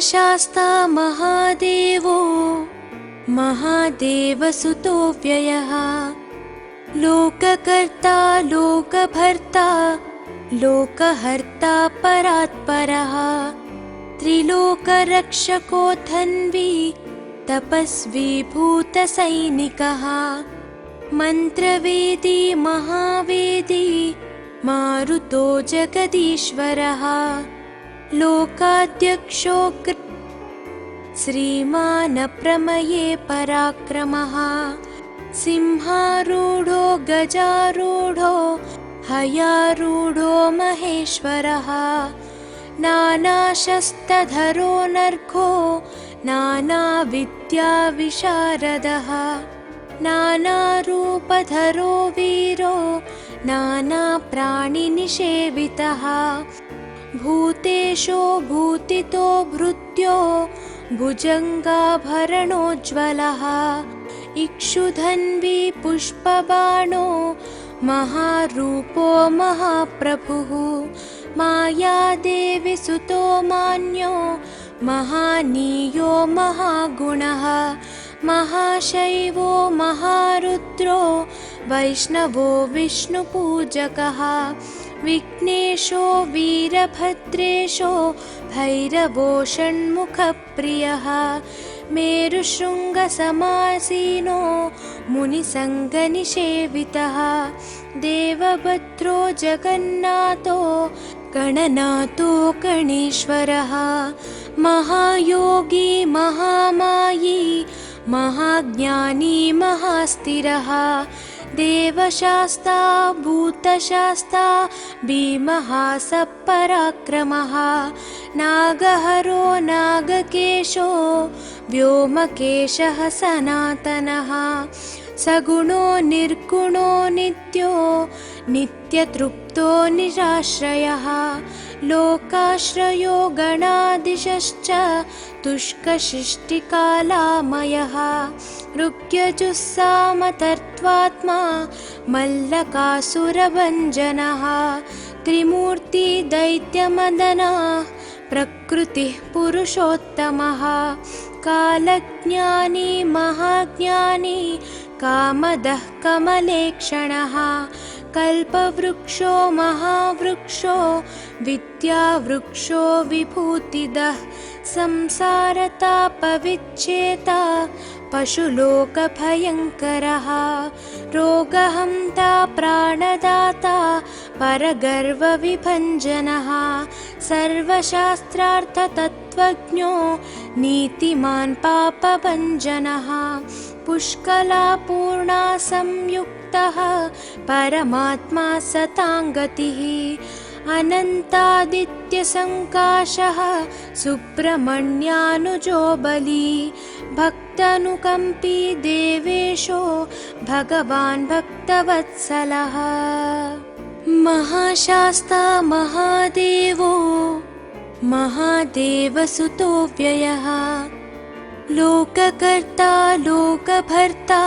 महाशास्ता महादेवो महादेवसुतो व्ययः लोककर्ता लोकभर्ता लोकहर्ता परात्परः त्रिलोकरक्षको धन्वी तपस्वी भूतसैनिकः मन्त्रवेदी महावेदी मारुतो जगदीश्वरः लोकाध्यक्षो श्रीमानप्रमये पराक्रमः सिंहारूढो गजारूढो हयारूढो महेश्वरः नानाशस्त्रधरो नर्घो नानाविद्याविशारदः नानारूपधरो वीरो नानाप्राणिनिषेवितः भूतेशो भूतितो भृत्यो भुजङ्गाभरणोज्ज्वलः इक्षुधन्वी पुष्पबाणो महारूपो महाप्रभुः मायादेवी सुतो मान्यो महानीयो महागुणः महाशैवो महारुद्रो वैष्णवो विष्णुपूजकः विघ्नेशो वीरभद्रेशो भैरवो षण्मुखप्रियः मेरुशृङ्गसमासीनो मुनिसङ्गनिषेवितः देवभद्रो जगन्नाथो गणनाथो गणेश्वरः महायोगी महामायी महाज्ञानी महास्थिरः देवशास्ता भूतशास्ता भीमः सपराक्रमः नागहरो नागकेशो व्योमकेशः सनातनः सगुणो निर्गुणो नित्यो नित्यतृप्तो निराश्रयः लोकाश्रयो गणाधीशश्च तुष्कशिष्टिकालामयः ऋग्यजुस्सामतर्त्वात्मा मल्लकासुरभञ्जनः त्रिमूर्ति दैत्यमदनः प्रकृतिः पुरुषोत्तमः कालज्ञानी महाज्ञानी कामदः कमलेक्षणः कल्पवृक्षो महावृक्षो विद्यावृक्षो विभूतिदः संसारतापविच्छेता पशुलोकभयङ्करः रोगहन्ता प्राणदाता परगर्वविभञ्जनः सर्वशास्त्रार्थतत्त्वज्ञो नीतिमान् पापभञ्जनः पुष्कलापूर्णा संयुक्तः परमात्मा सताङ्गतिः अनन्तादित्यसङ्काशः सुब्रह्मण्यानुजो बली भक्तानुकम्पी देवेशो भगवान् भक्तवत्सलः महाशास्ता महादेवो महादेवसुतो व्ययः लोककर्ता लोकभर्ता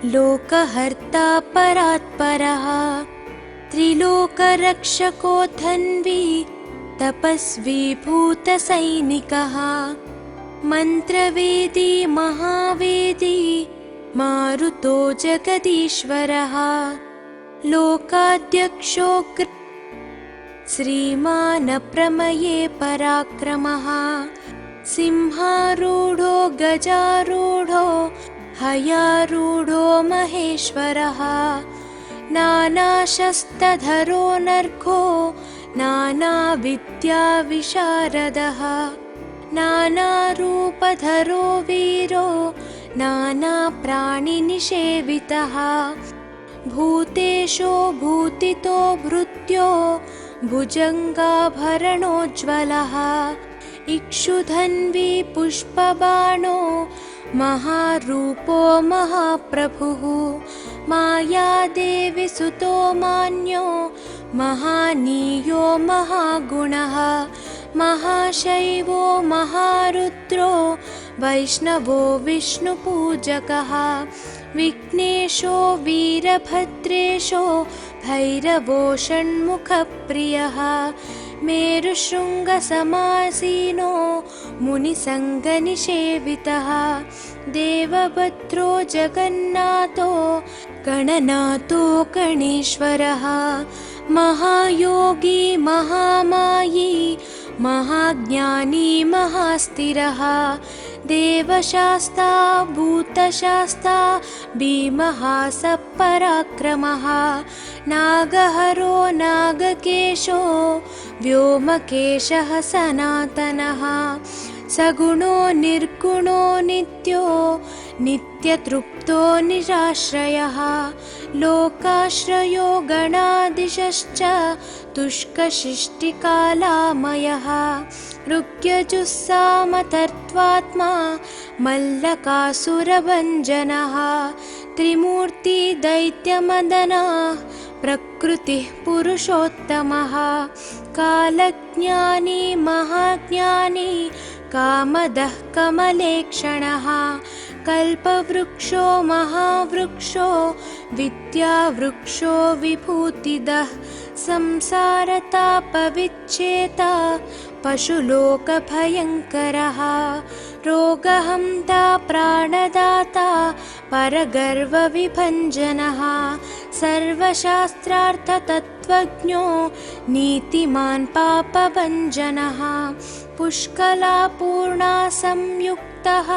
लोकहर्ता परात्परः त्रिलोकरक्षको धन्वी तपस्वी भूतसैनिकः मन्त्रवेदी महावेदी मारुतो जगदीश्वरः लोकाध्यक्षो श्रीमानप्रमये पराक्रमः सिंहारूढो गजारूढो हयारूढो महेश्वरः नानाशस्त्रधरो नर्घो नानाविद्याविशारदः नानारूपधरो वीरो नानाप्राणिनिषेवितः भूतेशो भूतितो भृत्यो भुजङ्गाभरणोज्ज्वलः इक्षुधन्वी पुष्पबाणो महारूपो महाप्रभुः मायादेवी सुतो मान्यो महानीयो महागुणः महाशैवो महारुद्रो वैष्णवो विष्णुपूजकः विघ्नेशो वीरभद्रेशो भैरवो षण्मुखप्रियः मेरुशृङ्गसमासीनो मुनिसङ्गनिषेवितः देवभद्रो जगन्नाथो गणनाथो गणेश्वरः महायोगी महामायी महाज्ञानी महास्थिरः देवशास्ता भूतशास्ता भीमः सपराक्रमः नागहरो नागकेशो व्योमकेशः सनातनः सगुणो निर्गुणो नित्यो नित्यतृप्तो निराश्रयः लोकाश्रयो गणाधीशश्च तुष्कशिष्टिकालामयः ऋग्यजुस्सामतर्त्वात्मा मल्लकासुरभञ्जनः त्रिमूर्तिदैत्यमदनः प्रकृतिः पुरुषोत्तमः कालज्ञानी महाज्ञानी कामदः कमलेक्षणः कल्पवृक्षो महावृक्षो विद्यावृक्षो विभूतिदः संसारतापविच्छेता पशुलोकभयङ्करः रोगहन्ता प्राणदाता परगर्वविभञ्जनः सर्वशास्त्रार्थतत्त्वज्ञो नीतिमान् पापभञ्जनः पुष्कलापूर्णा संयुक्तः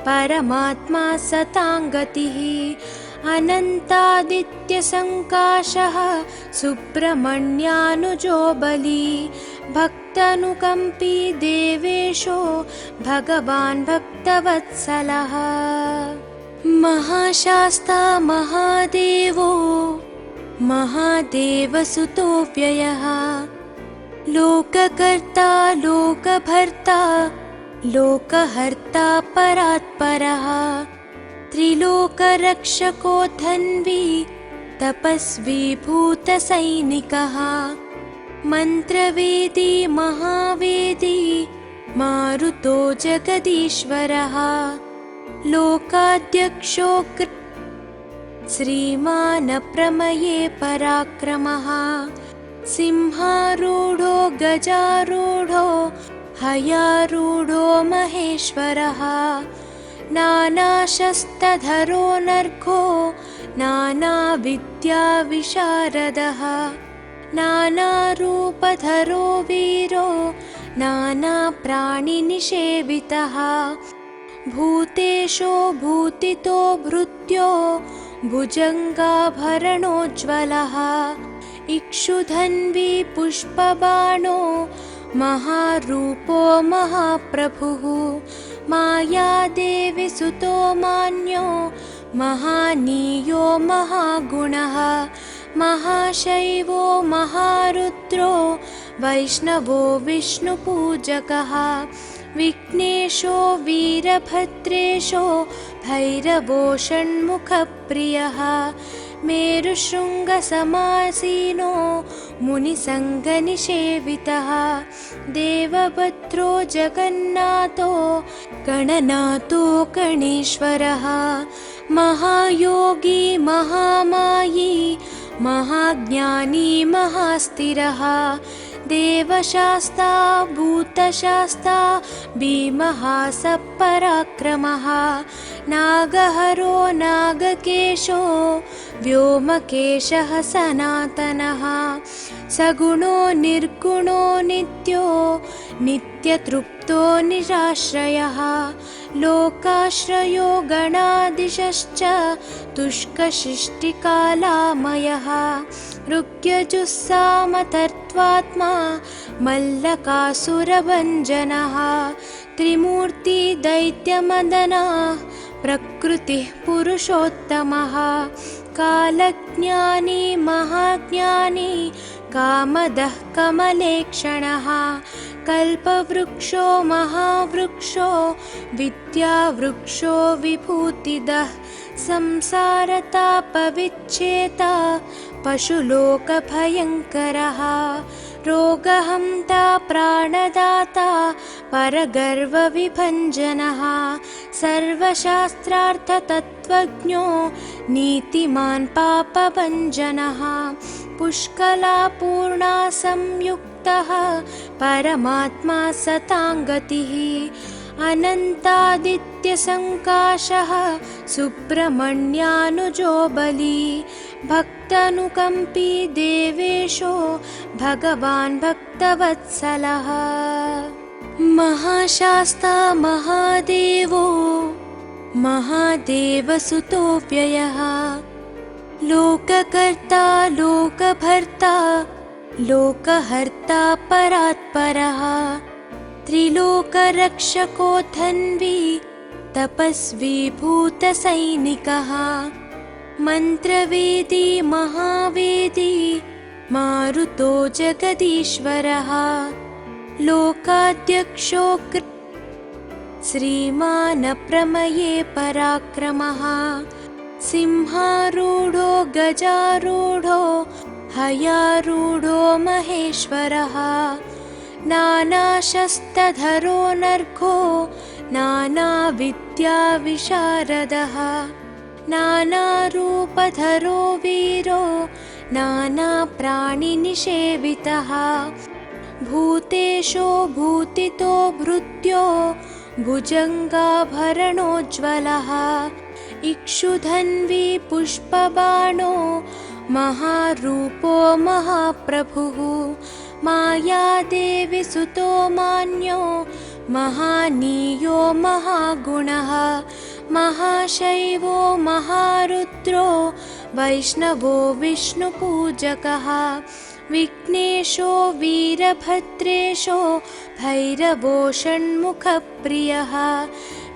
परमात्मा सताङ्गतिः अनन्तादित्यसङ्काशः सुब्रह्मण्यानुजो बली भक्तानुकम्पी देवेशो भगवान् भक्तवत्सलः महाशास्ता महादेवो महादेवसुतो व्ययः लोककर्ता लोकभर्ता लोकहर्ता परात्परः त्रिलोकरक्षको धन्वी तपस्वी भूतसैनिकः मन्त्रवेदी महावेदी मारुतो जगदीश्वरः लोकाध्यक्षो श्रीमान् प्रमये पराक्रमः सिंहारूढो गजारूढो हयारूढो महेश्वरः नानाशस्त्रधरो नर्घो नानाविद्याविशारदः नानारूपधरो वीरो नानाप्राणिनिषेवितः भूतेशो भूतितो भृत्यो भुजङ्गाभरणोज्ज्वलः इक्षुधन्वी पुष्पबाणो महारूपो महाप्रभुः मायादेवी सुतो मान्यो महानीयो महागुणः महाशैवो महारुद्रो वैष्णवो विष्णुपूजकः विघ्नेशो वीरभद्रेशो भैरवो षण्मुखप्रियः मेरुशृङ्गसमासीनो मुनिसङ्गनिषेवितः देवभद्रो जगन्नाथो गणनाथो गणेश्वरः महायोगी महामायी महाज्ञानी महास्थिरः देवशास्ता भूतशास्ता भीमः सपराक्रमः नागहरो नागकेशो व्योमकेशः सनातनः सगुणो निर्गुणो नित्यो नित्यतृप्तो निराश्रयः लोकाश्रयो गणाधीशश्च तुष्कशिष्टिकालामयः ऋग्यजुस्सामतर्त्वात्मा मल्लकासुरभञ्जनः त्रिमूर्तिदैत्यमदनः प्रकृतिः पुरुषोत्तमः कालज्ञानी महाज्ञानी कामदः कमलेक्षणः कल्पवृक्षो महावृक्षो विद्यावृक्षो विभूतिदः संसारतापविच्छेता पशुलोकभयङ्करः रोगहन्ता प्राणदाता परगर्वविभञ्जनः सर्वशास्त्रार्थतत्त्वज्ञो नीतिमान् पापभञ्जनः पुष्कलापूर्णा संयुक्तः परमात्मा सताङ्गतिः अनन्तादित्यसङ्काशः सुब्रह्मण्यानुजो बली भक्तानुकम्पी देवेशो भगवान् भक्तवत्सलः महाशास्ता महादेवो महादेवसुतो व्ययः लोककर्ता लोकभर्ता लोकहर्ता परात्परः त्रिलोकरक्षको धन्वी तपस्वी भूतसैनिकः मन्त्रवेदी महावेदी मारुतो जगदीश्वरः लोकाध्यक्षो श्रीमान् प्रमये पराक्रमः सिंहारूढो गजारूढो हयारूढो महेश्वरः नानाशस्त्रधरो नर्घो नानाविद्याविशारदः नानारूपधरो वीरो नानाप्राणिनिषेवितः भूतेशो भूतितो भृत्यो भुजङ्गाभरणोज्ज्वलः इक्षुधन्वी पुष्पबाणो महारूपो महाप्रभुः मायादेवी सुतो मान्यो महानीयो महागुणः महाशैवो महारुद्रो वैष्णवो विष्णुपूजकः विघ्नेशो वीरभद्रेशो भैरवो षण्मुखप्रियः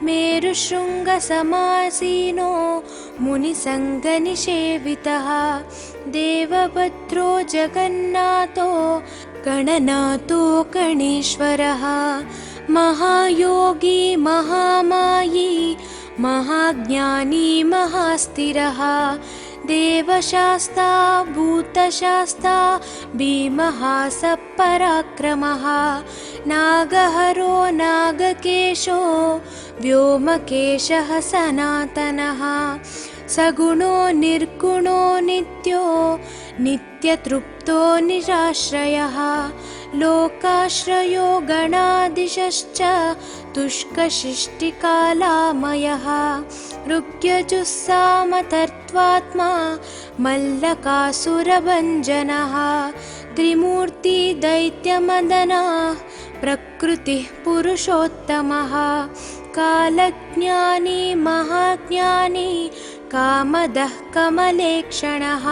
मेरुशृङ्गसमासीनो मुनिसङ्गनिषेवितः देवभद्रो जगन्नाथो गणनाथो गणेश्वरः महायोगी महामायी महाज्ञानी महास्थिरः देवशास्ता भूतशास्ता भीमः सपराक्रमः नागहरो नागकेशो व्योमकेशः सनातनः सगुणो निर्गुणो नित्यो नित्यतृप्तो निराश्रयः लोकाश्रयो गणाधीशश्च तुष्कशिष्टिकालामयः ऋग्यजुस्सामतर्त्वात्मा मल्लकासुरभञ्जनः त्रिमूर्ति दैत्यमदनः प्रकृतिः पुरुषोत्तमः कालज्ञानी महाज्ञानी कामदः कमलेक्षणः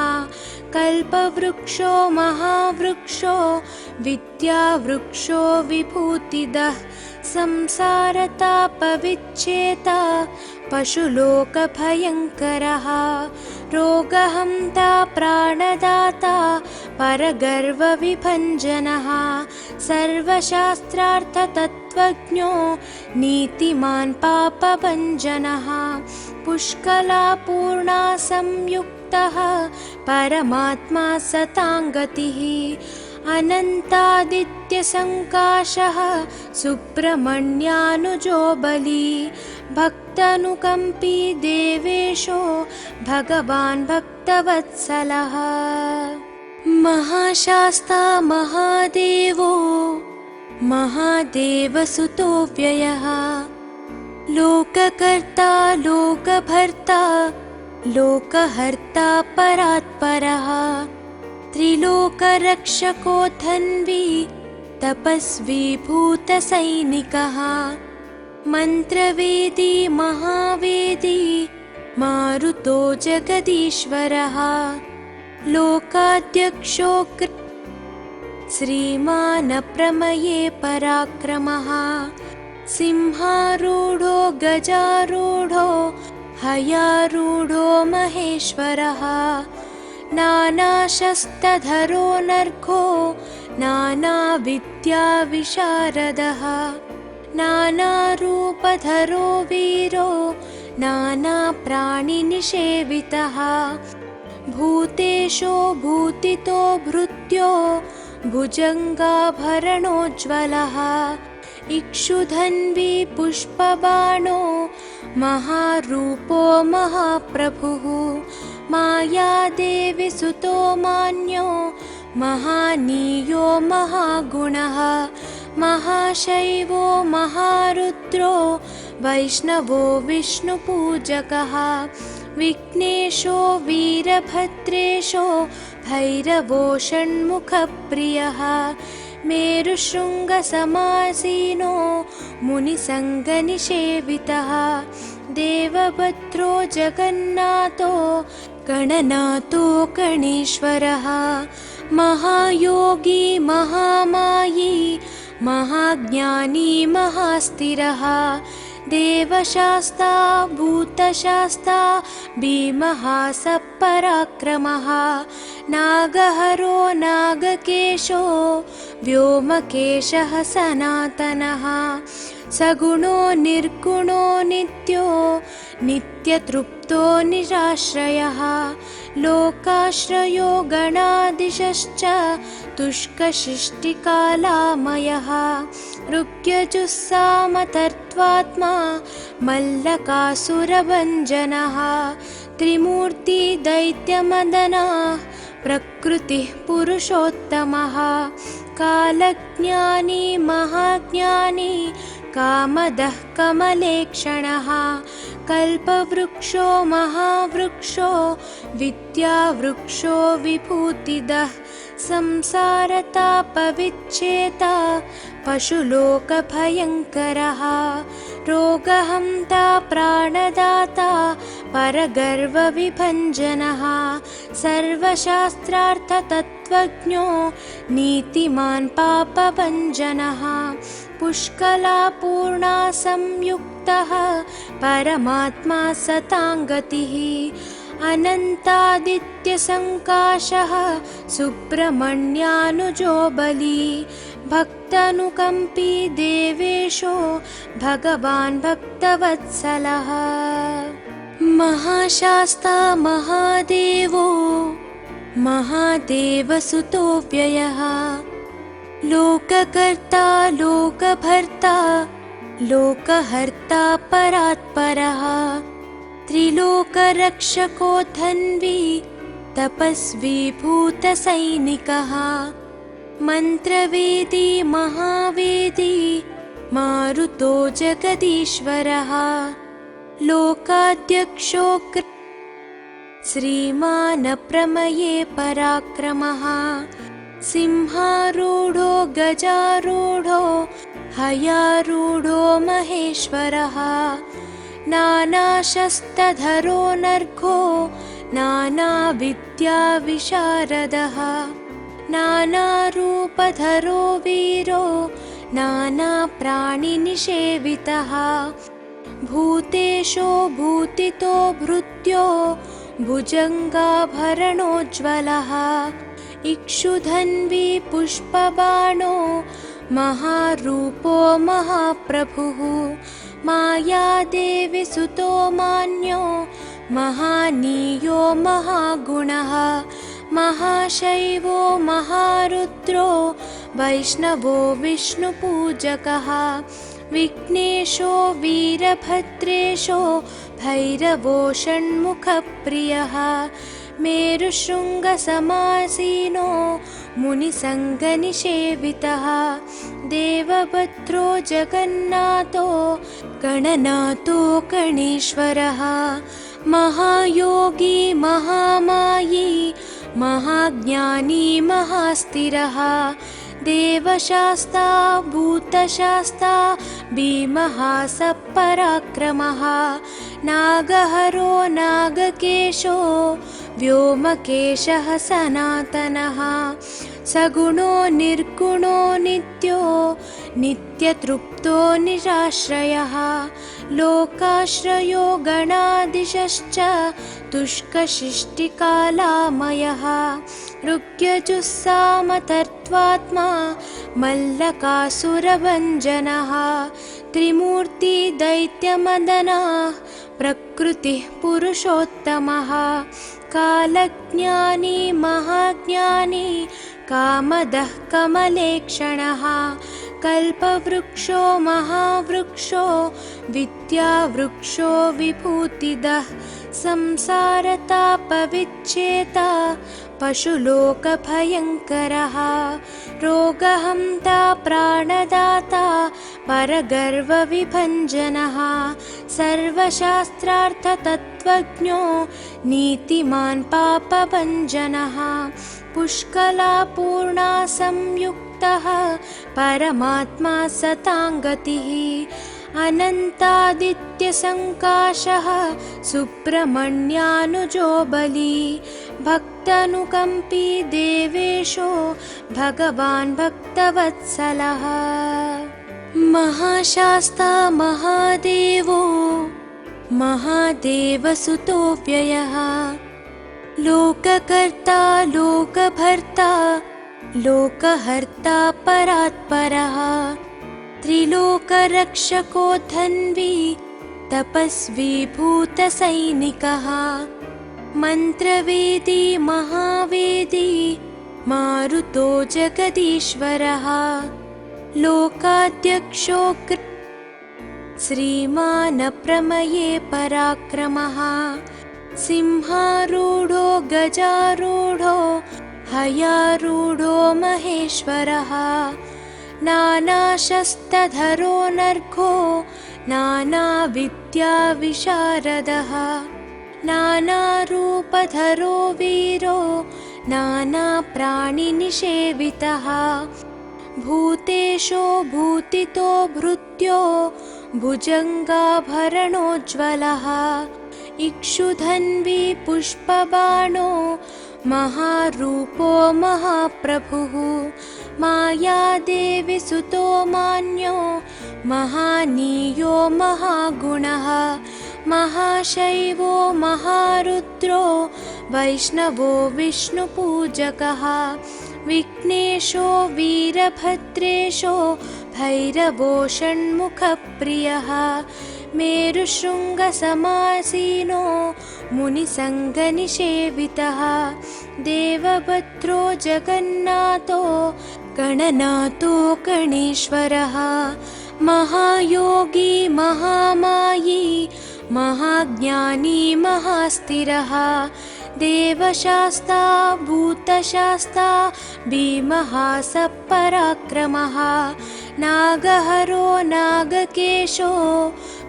कल्पवृक्षो महावृक्षो विद्यावृक्षो विभूतिदः संसारतापविच्छेता पशुलोकभयङ्करः रोगहन्ता प्राणदाता परगर्वविभञ्जनः सर्वशास्त्रार्थतत्त्वज्ञो नीतिमान् पापभञ्जनः पुष्कलापूर्णा संयुक्तः परमात्मा सताङ्गतिः अनन्तादित्यसङ्काशः सुब्रह्मण्यानुजो बली भक्तानुकम्पी देवेशो भगवान् भक्तवत्सलः महाशास्ता महादेवो महादेवसुतो व्ययः लोककर्ता लोकभर्ता लोकहर्ता परात्परः त्रिलोकरक्षको धन्वी तपस्वी भूतसैनिकः मन्त्रवेदी महावेदी मारुतो जगदीश्वरः लोकाध्यक्षो श्रीमान् प्रमये पराक्रमः सिंहारूढो गजारूढो हयारूढो महेश्वरः नानाशस्त्रधरो नर्घो नानाविद्याविशारदः नानारूपधरो वीरो नानाप्राणिनिषेवितः भूतेशो भूतितो भृत्यो भुजङ्गाभरणोज्ज्वलः इक्षुधन्वी पुष्पबाणो महारूपो महाप्रभुः मायादेवी सुतो मान्यो महानीयो महागुणः महाशैवो महारुद्रो वैष्णवो विष्णुपूजकः विघ्नेशो वीरभद्रेशो भैरवो षण्मुखप्रियः मेरुशृङ्गसमासीनो मुनिसङ्गनिषेवितः देवभद्रो जगन्नाथो गणनाथो गणेश्वरः महायोगी महामायी महाज्ञानी महास्थिरः देवशास्ता भूतशास्ता भीमः सपराक्रमः नागहरो नागकेशो व्योमकेशः सनातनः सगुणो निर्गुणो नित्यो नित्यतृप्तो निराश्रयः लोकाश्रयो गणाधीशश्च तुष्कशिष्टिकालामयः ऋग्यजुस्सामतर्त्वात्मा मल्लकासुरभञ्जनः त्रिमूर्ति दैत्यमदनः प्रकृतिः पुरुषोत्तमः कालज्ञानी महाज्ञानी कामदः कमलेक्षणः कल्पवृक्षो महावृक्षो विद्यावृक्षो विभूतिदः संसारतापविच्छेता पशुलोकभयङ्करः रोगहन्ता प्राणदाता परगर्वविभञ्जनः सर्वशास्त्रार्थतत्त्वज्ञो नीतिमान् पापभञ्जनः पुष्कलापूर्णा संयुक्तः परमात्मा सताङ्गतिः अनन्तादित्यसङ्काशः सुब्रह्मण्यानुजो बली भक्तानुकम्पी देवेशो भगवान् भक्तवत्सलः महाशास्ता महादेवो महादेवसुतो व्ययः लोककर्ता लोकभर्ता लोकहर्ता परात्परः त्रिलोकरक्षको धन्वी तपस्वी भूतसैनिकः मन्त्रवेदी महावेदी मारुतो जगदीश्वरः लोकाध्यक्षो श्रीमान् प्रमये पराक्रमः सिंहारूढो गजारूढो हयारूढो महेश्वरः नानाशस्त्रधरो नर्घो नानाविद्याविशारदः नानारूपधरो वीरो नानाप्राणिनिषेवितः भूतेशो भूतितो भृत्यो भुजङ्गाभरणोज्ज्वलः इक्षुधन्वी पुष्पबाणो महारूपो महाप्रभुः मायादेवी सुतो मान्यो महानीयो महागुणः महाशैवो महारुद्रो वैष्णवो विष्णुपूजकः विघ्नेशो वीरभद्रेशो भैरवो षण्मुखप्रियः मेरुशृङ्गसमासीनो मुनिसङ्गनिषेवितः देवभद्रो जगन्नाथो गणनाथो गणेश्वरः महायोगी महामायी महाज्ञानी महास्थिरः देवशास्ता भूतशास्ता भीमः सपराक्रमः नागहरो नागकेशो व्योमकेशः सनातनः सगुणो निर्गुणो नित्यो नित्यतृप्तो निराश्रयः लोकाश्रयो गणाधीशश्च तुष्कशिष्टिकालामयः ऋग्यजुस्सामतर्त्वात्मा मल्लकासुरभञ्जनः त्रिमूर्ति दैत्यमदनः प्रकृतिः पुरुषोत्तमः कालज्ञानी महाज्ञानी कामदः कमलेक्षणः कल्पवृक्षो महावृक्षो विद्यावृक्षो विभूतिदः संसारतापविच्छेता पशुलोकभयङ्करः रोगहन्ता प्राणदाता परगर्वविभञ्जनः सर्वशास्त्रार्थतत्त्वज्ञो नीतिमान् पापभञ्जनः पुष्कलापूर्णा संयुक्तः परमात्मा सताङ्गतिः अनन्तादित्यसङ्काशः सुब्रह्मण्यानुजो बली भक्तानुकम्पी देवेशो भगवान् भक्तवत्सलः महाशास्ता महादेवो महादेवसुतो व्ययः लोककर्ता लोकभर्ता लोकहर्ता परात्परः त्रिलोकरक्षको धन्वी तपस्वी भूतसैनिकः मन्त्रवेदी महावेदी मारुतो जगदीश्वरः लोकाध्यक्षो श्रीमान् प्रमये पराक्रमः सिंहारूढो गजारूढो हयारूढो महेश्वरः नानाशस्त्रधरो नर्घो नानाविद्याविशारदः नानारूपधरो वीरो नानाप्राणिनिषेवितः भूतेशो भूतितो भृत्यो भुजङ्गाभरणोज्ज्वलः इक्षुधन्वी पुष्पबाणो महारूपो महाप्रभुः मायादेवी सुतो मान्यो महानीयो महागुणः महाशैवो महारुद्रो वैष्णवो विष्णुपूजकः विघ्नेशो वीरभद्रेशो भैरवो षण्मुखप्रियः मेरुशृङ्गसमासीनो मुनिसङ्गनिषेवितः देवभद्रो जगन्नाथो गणनाथो गणेश्वरः महायोगी महामायी महाज्ञानी महास्थिरः देवशास्ता भूतशास्ता भीमः सपराक्रमः नागहरो नागकेशो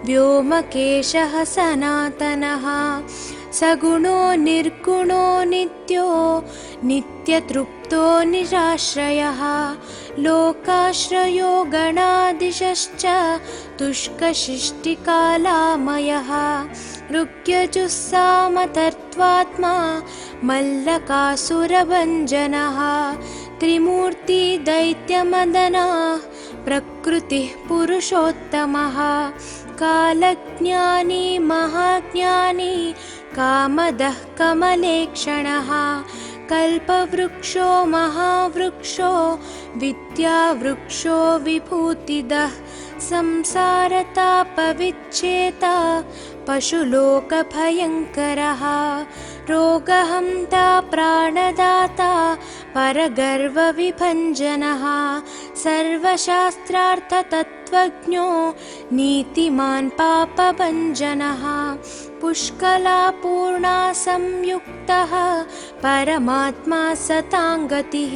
व्योमकेशः सनातनः सगुणो निर्गुणो नित्यो नित्यतृप्तो निराश्रयः लोकाश्रयो गणाधीशश्च तुष्कशिष्टिकालामयः ऋग्यजुस्सामतर्त्वात्मा मल्लकासुरभञ्जनः त्रिमूर्ति दैत्यमदनः प्रकृतिः पुरुषोत्तमः कालज्ञानी महाज्ञानी कामदः कमलेक्षणः कल्पवृक्षो महावृक्षो विद्यावृक्षो विभूतिदः संसारतापविच्छेता पशुलोकभयङ्करः रोगहन्ता प्राणदाता परगर्वविभञ्जनः सर्वशास्त्रार्थतत्त्वज्ञो नीतिमान् पापभञ्जनः पुष्कलापूर्णा संयुक्तः परमात्मा सताङ्गतिः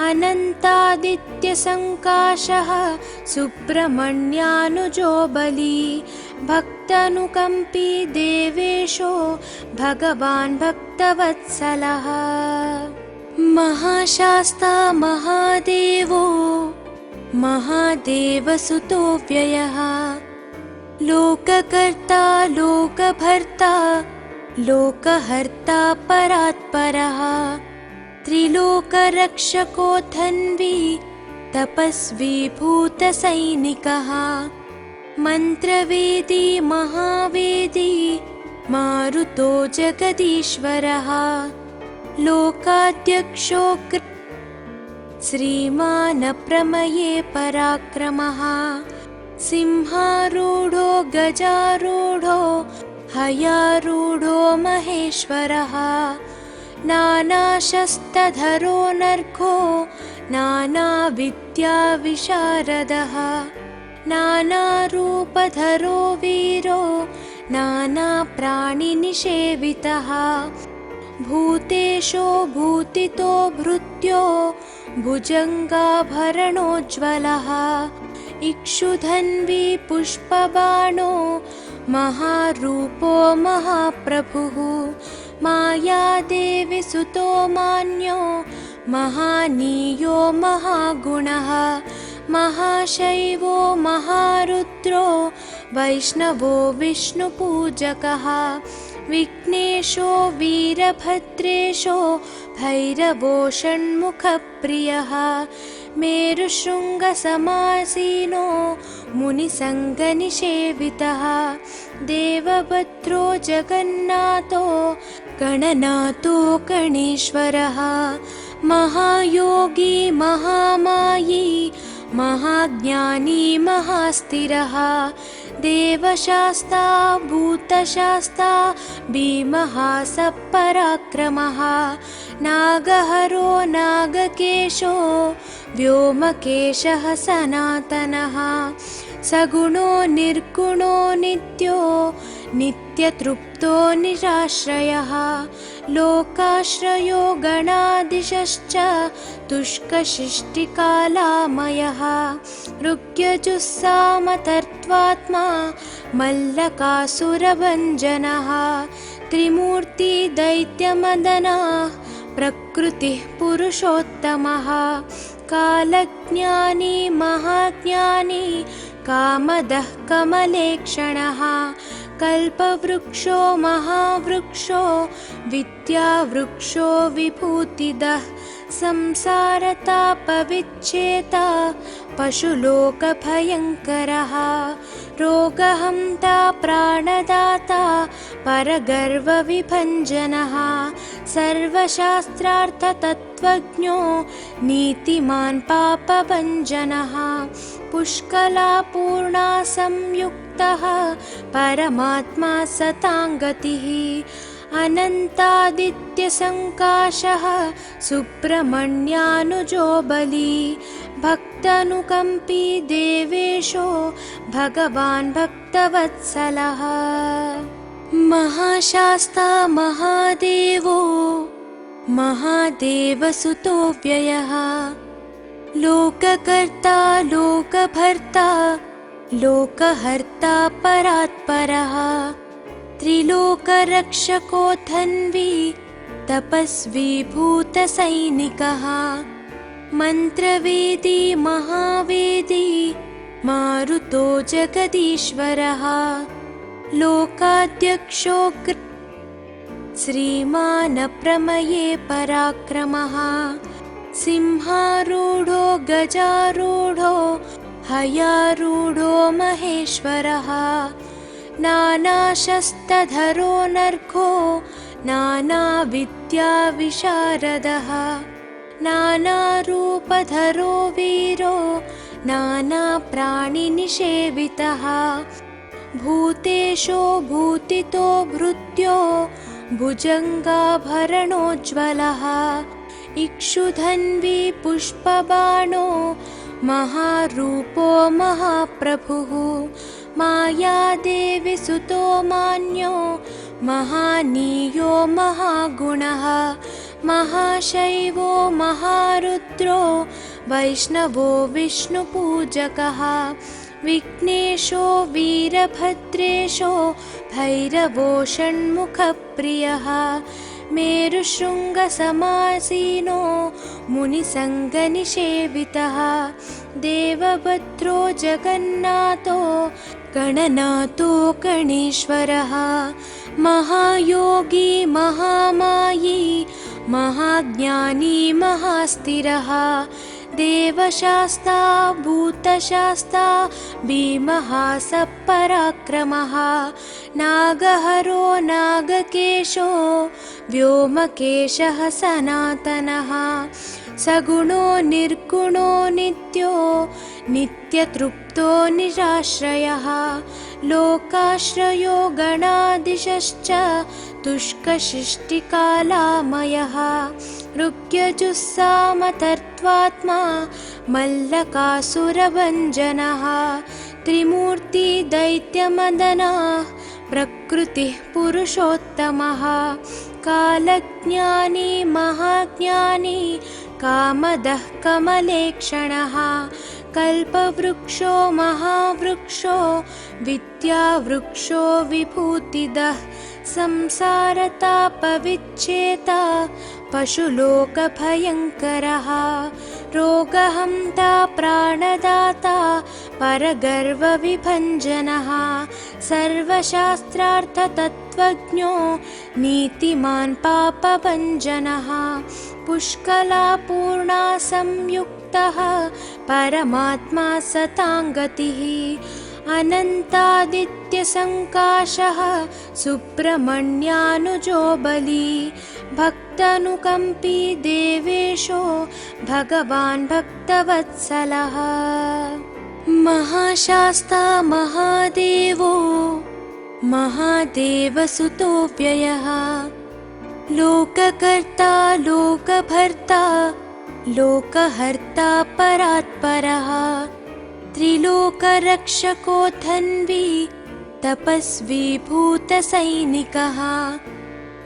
अनन्तादित्यसङ्काशः सुब्रह्मण्यानुजो बली भक्तानुकम्पी देवेशो भगवान् भक्तवत्सलः महाशास्ता महादेवो महादेवसुतो व्ययः लोककर्ता लोकभर्ता लोकहर्ता परात्परः त्रिलोकरक्षको धन्वी तपस्वी भूतसैनिकः मन्त्रवेदी महावेदी मारुतो जगदीश्वरः लोकाध्यक्षो श्रीमान् प्रमये पराक्रमः सिंहारूढो गजारूढो हयारूढो महेश्वरः नानाशस्त्रधरो नर्घो नानाविद्याविशारदः नानारूपधरो वीरो नानाप्राणिनिषेवितः भूतेशो भूतितो भृत्यो भुजङ्गाभरणोज्ज्वलः इक्षुधन्वी पुष्पबाणो महारूपो महाप्रभुः मायादेवी सुतो मान्यो महानीयो महागुणः महाशैवो महारुद्रो वैष्णवो विष्णुपूजकः विघ्नेशो वीरभद्रेशो भैरवो षण्मुखप्रियः मेरुशृङ्गसमासीनो मुनिसङ्गनिषेवितः देवभद्रो जगन्नाथो गणनाथो गणेश्वरः महायोगी महामायी महाज्ञानी महास्थिरः देवशास्ता भूतशास्ता भीमः सपराक्रमः नागहरो नागकेशो व्योमकेशः सनातनः सगुणो निर्गुणो नित्यो नित्यतृप्तो निराश्रयः लोकाश्रयो गणाधीशश्च तुष्कशिष्टिकालामयः ऋग्यजुस्सामतर्त्वात्मा मल्लकासुरभञ्जनः त्रिमूर्ति दैत्यमदनः प्रकृतिः पुरुषोत्तमः कालज्ञानी महाज्ञानी कामदः कमलेक्षणः कल्पवृक्षो महावृक्षो विद्यावृक्षो विभूतिदः संसारतापविच्छेता पशुलोकभयङ्करः रोगहन्ता प्राणदाता परगर्वविभञ्जनः सर्वशास्त्रार्थतत्त्वज्ञो नीतिमान् पापभञ्जनः पुष्कलापूर्णा संयुक्तः परमात्मा सताङ्गतिः अनन्तादित्यसङ्काशः सुब्रह्मण्यानुजो बली भक्तानुकम्पी देवेशो भगवान् भक्तवत्सलः महाशास्ता महादेवो महादेवसुतो व्ययः लोककर्ता लोकभर्ता लोकहर्ता परात्परः त्रिलोकरक्षको धन्वी तपस्वी भूतसैनिकः मन्त्रवेदी महावेदी मारुतो जगदीश्वरः लोकाध्यक्षो श्रीमानप्रमये पराक्रमः सिंहारूढो गजारूढो हयारूढो महेश्वरः नानाशस्त्रधरो नर्घो नानाविद्याविशारदः नानारूपधरो वीरो नानाप्राणिनिषेवितः भूतेशो भूतितो भृत्यो भुजङ्गाभरणोज्ज्वलः इक्षुधन्वी पुष्पबाणो महारूपो महाप्रभुः मायादेवी सुतो मान्यो महानीयो महागुणः महाशैवो महारुद्रो वैष्णवो विष्णुपूजकः विघ्नेशो वीरभद्रेशो भैरवो षण्मुखप्रियः मेरुशृङ्गसमासीनो मुनिसङ्गनिषेवितः देवभद्रो जगन्नाथो गणनाथो गणेश्वरः महायोगी महामायी महाज्ञानी महास्थिरः देवशास्ता भूतशास्ता भीमः सपराक्रमः नागहरो नागकेशो व्योमकेशः सनातनः सगुणो निर्गुणो नित्यो नित्यतृप्तो निराश्रयः लोकाश्रयो गणाधीशश्च तुष्कशिष्टिकालामयः ऋग्यजुस्सामतर्त्वात्मा मल्लकासुरभञ्जनः त्रिमूर्ति दैत्यमदनः प्रकृतिः पुरुषोत्तमः कालज्ञानी महाज्ञानी कामदः कमलेक्षणः कल्पवृक्षो महावृक्षो विद्यावृक्षो विभूतिदः संसारतापविच्छेता पशुलोकभयङ्करः रोगहन्ता प्राणदाता परगर्वविभञ्जनः सर्वशास्त्रार्थतत्त्वज्ञो नीतिमान् पापभञ्जनः पुष्कलापूर्णा संयुक्तः परमात्मा सताङ्गतिः अनन्तादित्यसङ्काशः सुब्रह्मण्यानुजो बली भक्तानुकम्पी देवेशो भगवान् भक्तवत्सलः महाशास्ता महादेवो महादेवसुतो व्ययः लोककर्ता लोकभर्ता लोकहर्ता परात्परः त्रिलोकरक्षको धन्वी तपस्वी भूतसैनिकः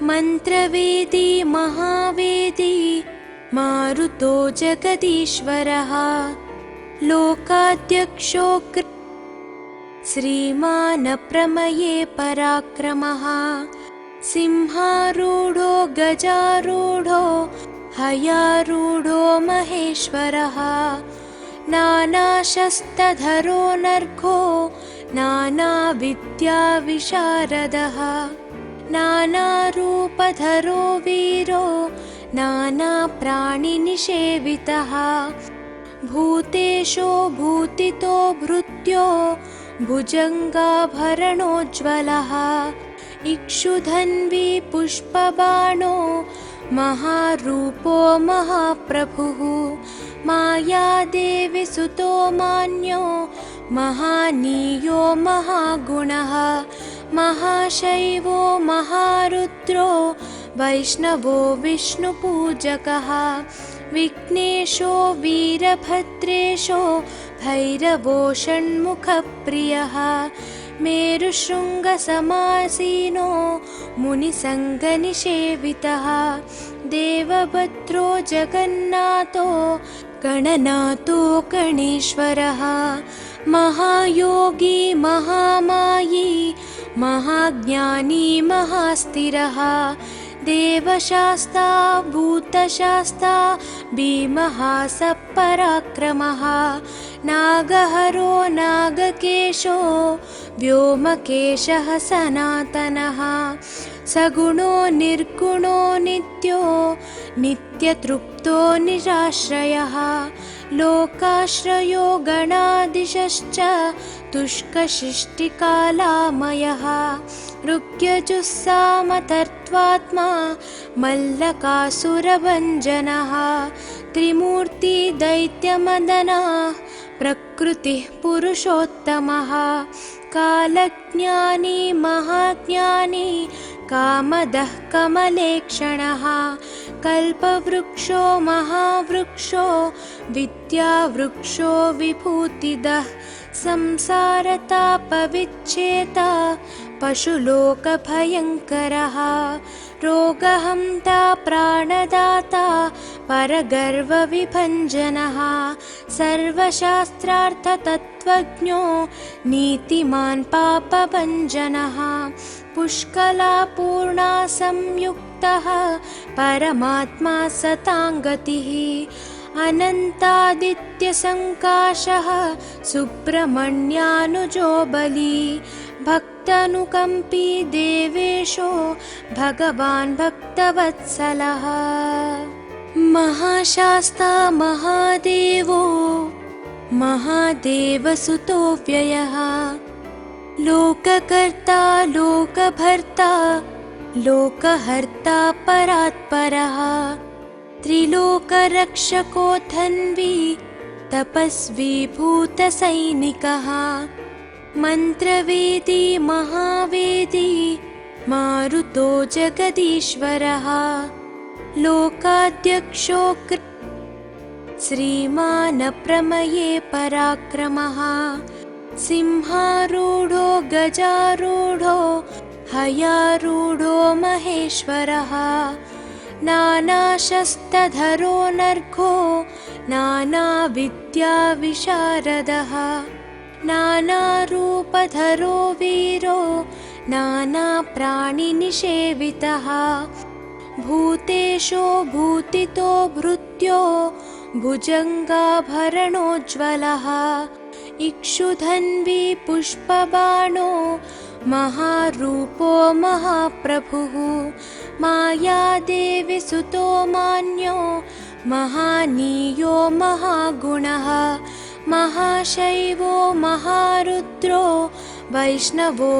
मन्त्रवेदी महावेदी मारुतो जगदीश्वरः लोकाध्यक्षो श्रीमान् प्रमये पराक्रमः सिंहारूढो गजारूढो हयारूढो महेश्वरः नानाशस्त्रधरो नर्घो नानाविद्याविशारदः नानारूपधरो वीरो नानाप्राणिनिषेवितः भूतेशो भूतितो भृत्यो भुजङ्गाभरणोज्ज्वलः इक्षुधन्वी पुष्पबाणो महारूपो महाप्रभुः मायादेवी सुतो मान्यो महानीयो महागुणः महाशैवो महारुद्रो वैष्णवो विष्णुपूजकः विघ्नेशो वीरभद्रेशो भैरवो षण्मुखप्रियः मेरुशृङ्गसमासीनो मुनिसङ्गनिषेवितः देवभद्रो जगन्नाथो गणनाथो गणेश्वरः महायोगी महामायी महाज्ञानी महास्थिरः देवशास्ता भूतशास्ता भीमः सपराक्रमः नागहरो नागकेशो व्योमकेशः सनातनः सगुणो निर्गुणो नित्यो नित्यतृप्तो निराश्रयः लोकाश्रयो गणाधीशश्च तुष्कशिष्टिकालामयः ऋग्यजुस्सामतर्त्वात्मा मल्लकासुरभञ्जनः त्रिमूर्ति दैत्यमदनः प्रकृतिः पुरुषोत्तमः कालज्ञानी महाज्ञानी कामदः कमलेक्षणः कल्पवृक्षो महावृक्षो विद्यावृक्षो विभूतिदः संसारतापविच्छेता पशुलोकभयङ्करः रोगहन्ता प्राणदाता परगर्वविभञ्जनः सर्वशास्त्रार्थतत्त्वज्ञो नीतिमान् पापभञ्जनः पुष्कलापूर्णा संयुक्तः परमात्मा सताङ्गतिः अनन्तादित्यसङ्काशः सुब्रह्मण्यानुजो बली भक्तानुकम्पी देवेशो भगवान् भक्तवत्सलः महाशास्ता महादेवो महादेवसुतो व्ययः लोककर्ता लोकभर्ता लोकहर्ता परात्परः त्रिलोकरक्षको धन्वी तपस्वी भूतसैनिकः मन्त्रवेदी महावेदी मारुतो जगदीश्वरः लोकाध्यक्षो श्रीमान् प्रमये पराक्रमः सिंहारूढो गजारूढो हयारूढो महेश्वरः नानाशस्त्रधरो नर्घो नानाविद्याविशारदः नानारूपधरो वीरो नानाप्राणिनिषेवितः भूतेशो भूतितो भृत्यो भुजङ्गाभरणोज्ज्वलः इक्षुधन्वी पुष्पबाणो महारूपो महाप्रभुः मायादेवी सुतो मान्यो महानीयो महागुणः महाशैवो महारुद्रो वैष्णवो